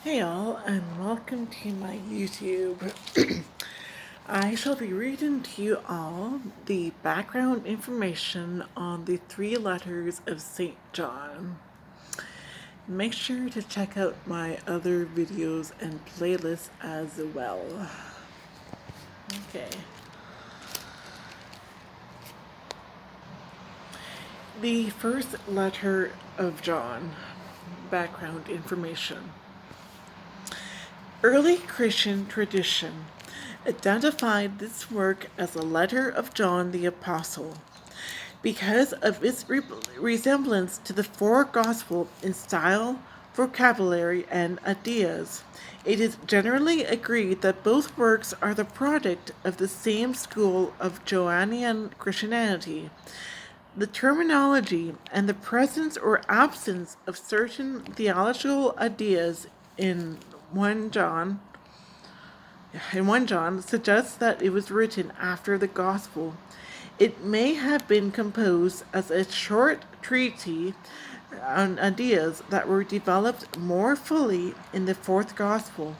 Hey all, and welcome to my YouTube. I shall be reading to you all the background information on the three letters of St. John. Make sure to check out my other videos and playlists as well. Okay. The first letter of John. Background information. Early Christian tradition identified this work as a letter of John the Apostle because of its resemblance to the four Gospels in style, vocabulary, and ideas. It is generally agreed that both works are the product of the same school of Johannian Christianity. The terminology and the presence or absence of certain theological ideas in 1 John suggests that it was written after the Gospel. It may have been composed as a short treatise on ideas that were developed more fully in the fourth Gospel.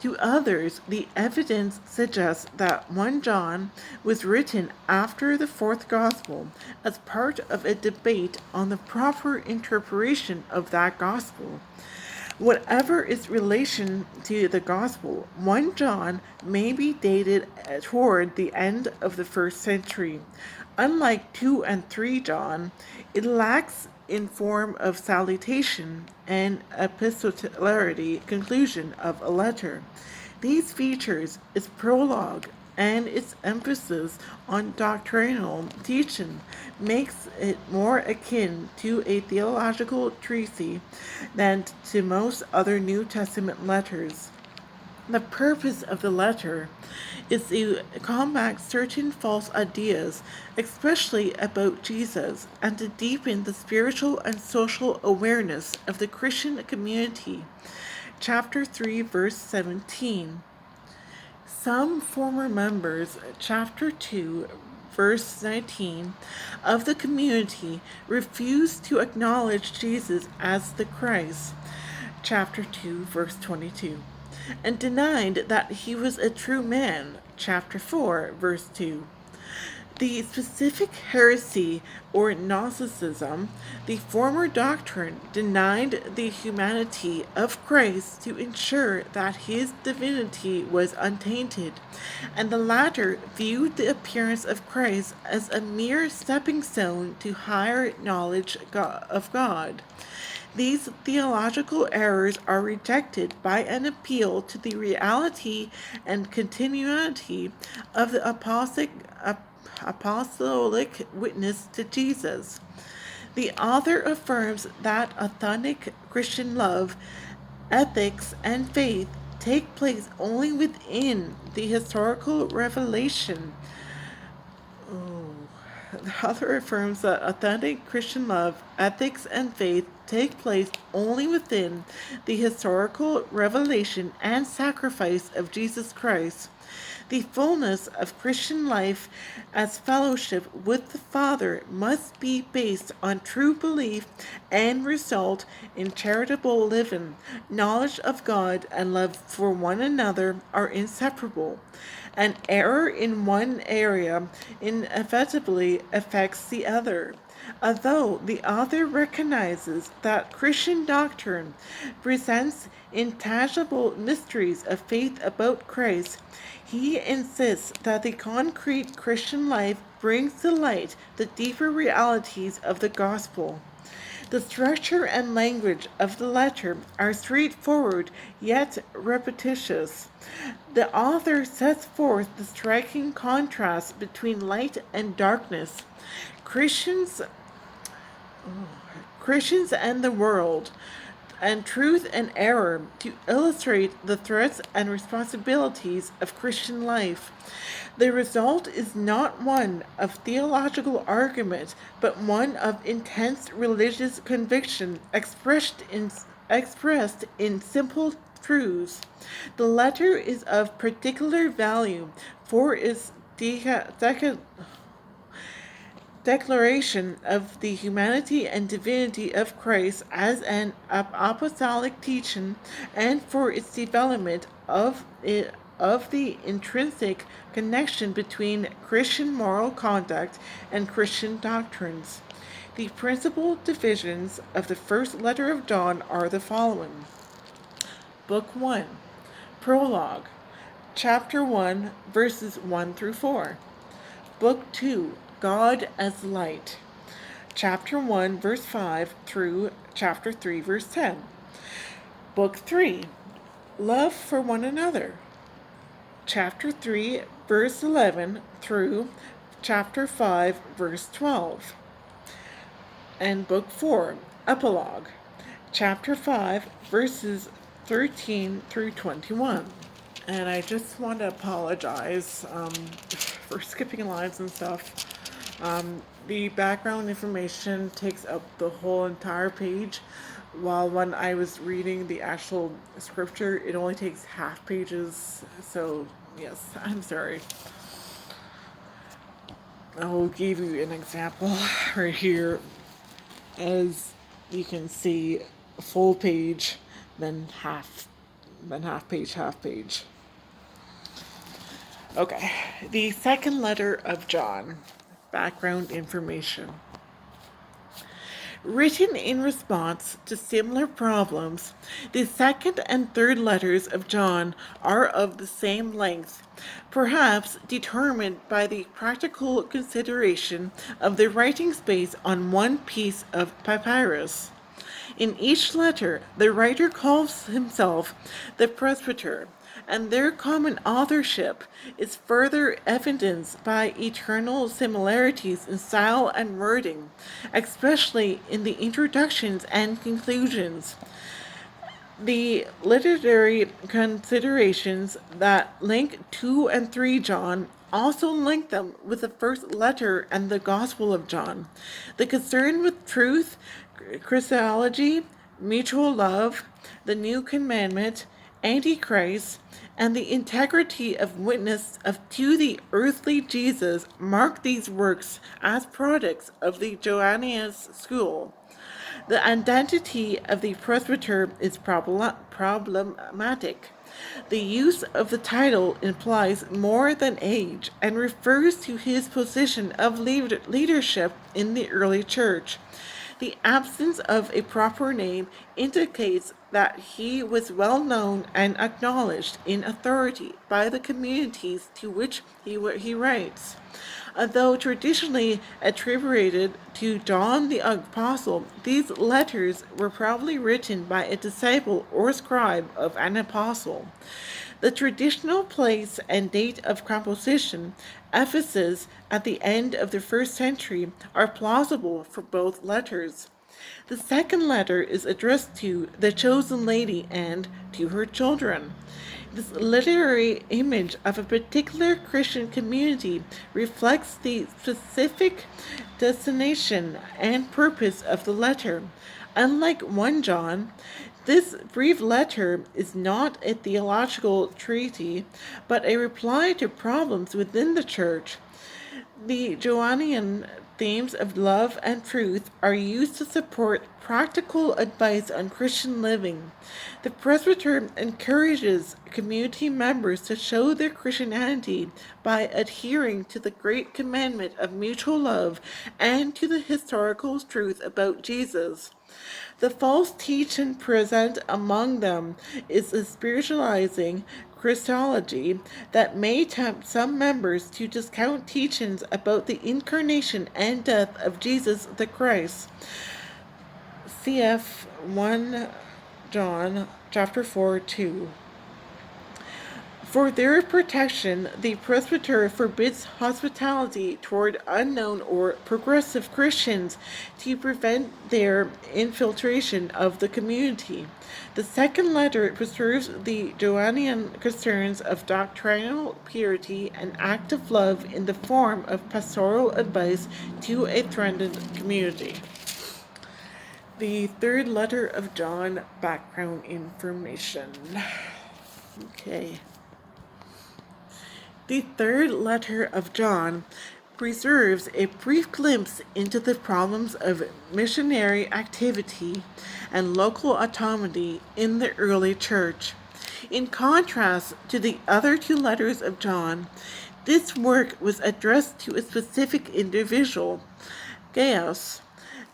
To others, the evidence suggests that 1 John was written after the fourth Gospel as part of a debate on the proper interpretation of that Gospel. Whatever its relation to the Gospel, 1 John may be dated toward the end of the first century. Unlike 2 and 3 John, it lacks in form of salutation and epistolary conclusion of a letter. These features its prologue and its emphasis on doctrinal teaching makes it more akin to a theological treatise than to most other New Testament letters. The purpose of the letter is to combat certain false ideas, especially about Jesus, and to deepen the spiritual and social awareness of the Christian community. Chapter 3, verse 17. Some former members, Chapter 2, verse 19, of the community refused to acknowledge Jesus as the Christ, Chapter 2, verse 22, and denied that he was a true man, Chapter 4, verse 2. The specific heresy or Gnosticism, the former doctrine, denied the humanity of Christ to ensure that his divinity was untainted, and the latter viewed the appearance of Christ as a mere stepping stone to higher knowledge of God. These theological errors are rejected by an appeal to the reality and continuity of the apostolic witness to Jesus. The author affirms that authentic Christian love, ethics, and faith take place only within the historical revelation. The author affirms that authentic Christian love, ethics, and faith take place only within the historical revelation and sacrifice of Jesus Christ. The fullness of Christian life as fellowship with the Father must be based on true belief and result in charitable living. Knowledge of God and love for one another are inseparable. An error in one area inevitably affects the other. Although the author recognizes that Christian doctrine presents intangible mysteries of faith about Christ, he insists that the concrete Christian life brings to light the deeper realities of the gospel. The structure and language of the letter are straightforward yet repetitious. The author sets forth the striking contrast between light and darkness, Christians, Christians and the world, and truth and error to illustrate the threats and responsibilities of Christian life. The result is not one of theological argument, but one of intense religious conviction expressed in simple truths. The letter is of particular value for its declaration of the humanity and divinity of Christ as an apostolic teaching, and for its development of the intrinsic connection between Christian moral conduct and Christian doctrines. The principal divisions of the first letter of John are the following. Book 1, Prologue, Chapter 1, verses 1 through 4. Book 2, God as Light, Chapter 1, verse 5 through Chapter 3, verse 10. Book 3, Love for One Another, Chapter 3, verse 11 through Chapter 5, verse 12. And Book 4, Epilogue, Chapter 5, verses 13 through 21. And I just want to apologize for skipping lines and stuff. The background information takes up the whole entire page, while when I was reading the actual scripture, it only takes half pages. So, yes, I'm sorry. I'll give you an example right here. As you can see, a full page, then half page, half page. Okay, the second letter of John, background information. Written in response to similar problems, the second and third letters of John are of the same length, perhaps determined by the practical consideration of the writing space on one piece of papyrus. In each letter, the writer calls himself the presbyter, and their common authorship is further evidenced by eternal similarities in style and wording, especially in the introductions and conclusions. The literary considerations that link 2 and 3 John also link them with the first letter and the Gospel of John. The concern with truth, Christology, mutual love, the new commandment, Antichrist, and the integrity of witness to the earthly Jesus mark these works as products of the Johannian school. The identity of the presbyter is problematic. The use of the title implies more than age and refers to his position of leadership in the early church. The absence of a proper name indicates that he was well known and acknowledged in authority by the communities to which he writes. Although traditionally attributed to John the Apostle, these letters were probably written by a disciple or scribe of an apostle. The traditional place and date of composition, Ephesus at the end of the first century, are plausible for both letters. The second letter is addressed to the chosen lady and to her children. This literary image of a particular Christian community reflects the specific destination and purpose of the letter. Unlike 1 John, this brief letter is not a theological treatise, but a reply to problems within the church. The Johannian themes of love and truth are used to support practical advice on Christian living. The presbyter encourages community members to show their Christianity by adhering to the great commandment of mutual love and to the historical truth about Jesus. The false teaching present among them is a spiritualizing Christology that may tempt some members to discount teachings about the incarnation and death of Jesus the Christ. Cf. 1 John chapter 4, 2. For their protection, the presbyter forbids hospitality toward unknown or progressive Christians to prevent their infiltration of the community. The second letter preserves the Johannian concerns of doctrinal purity and active love in the form of pastoral advice to a threatened community. The third letter of John, background information. Okay. The third letter of John, preserves a brief glimpse into the problems of missionary activity and local autonomy in the early church. In contrast to the other two letters of John, this work was addressed to a specific individual, Gaius.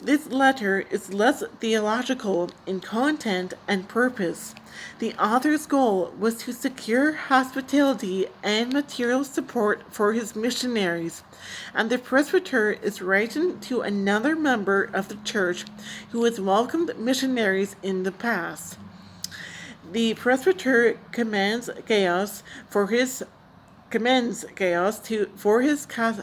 This letter is less theological in content and purpose. The author's goal was to secure hospitality and material support for his missionaries, and the presbyter is writing to another member of the church who has welcomed missionaries in the past. The presbyter commends Gaius for his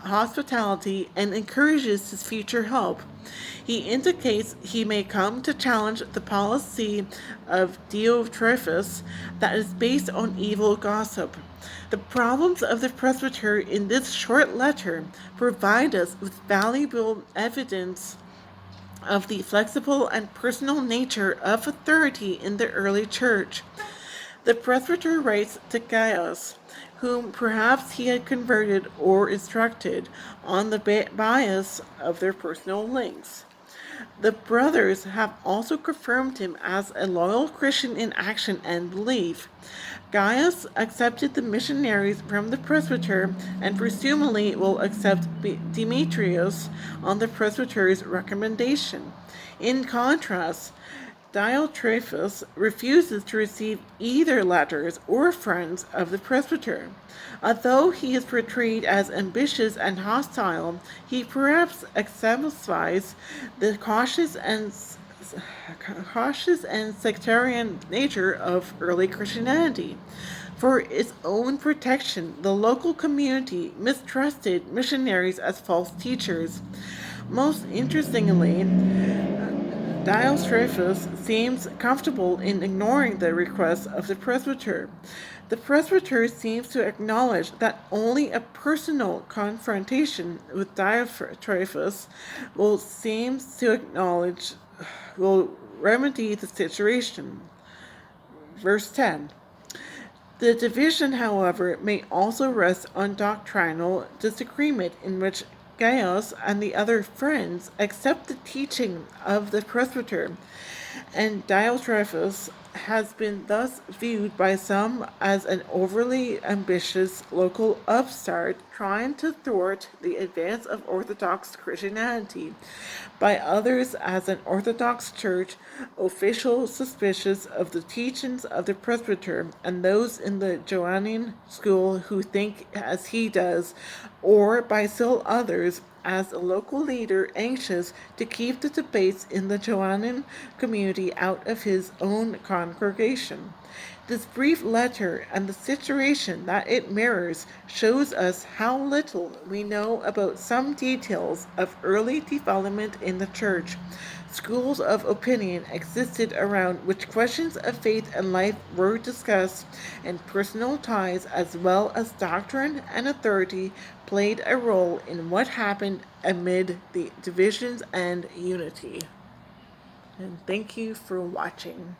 hospitality and encourages his future help. He indicates he may come to challenge the policy of Diotrephes that is based on evil gossip. The problems of the presbyter in this short letter provide us with valuable evidence of the flexible and personal nature of authority in the early church. The presbyter writes to Gaius, whom perhaps he had converted or instructed, on the bias of their personal links. The brothers have also confirmed him as a loyal Christian in action and belief. Gaius accepted the missionaries from the presbyter and presumably will accept Demetrius on the presbyter's recommendation. In contrast, Diotrephes refuses to receive either letters or friends of the presbyter. Although he is portrayed as ambitious and hostile, he perhaps exemplifies the cautious and sectarian nature of early Christianity. For its own protection, the local community mistrusted missionaries as false teachers. Most interestingly, Diotrephes seems comfortable in ignoring the requests of the presbyter. The presbyter seems to acknowledge that only a personal confrontation with Diotrephes will remedy the situation. Verse 10. The division, however, may also rest on doctrinal disagreement in which Gaius and the other friends accept the teaching of the presbyter, and Diotrephes has been thus viewed by some as an overly ambitious local upstart trying to thwart the advance of Orthodox Christianity, by others as an Orthodox Church official suspicious of the teachings of the presbyter, and those in the Johannine school who think as he does, or by still others as a local leader anxious to keep the debates in the Johannine community out of his own congregation. This brief letter and the situation that it mirrors shows us how little we know about some details of early development in the church. Schools of opinion existed around which questions of faith and life were discussed, and personal ties as well as doctrine and authority played a role in what happened amid the divisions and unity. And thank you for watching.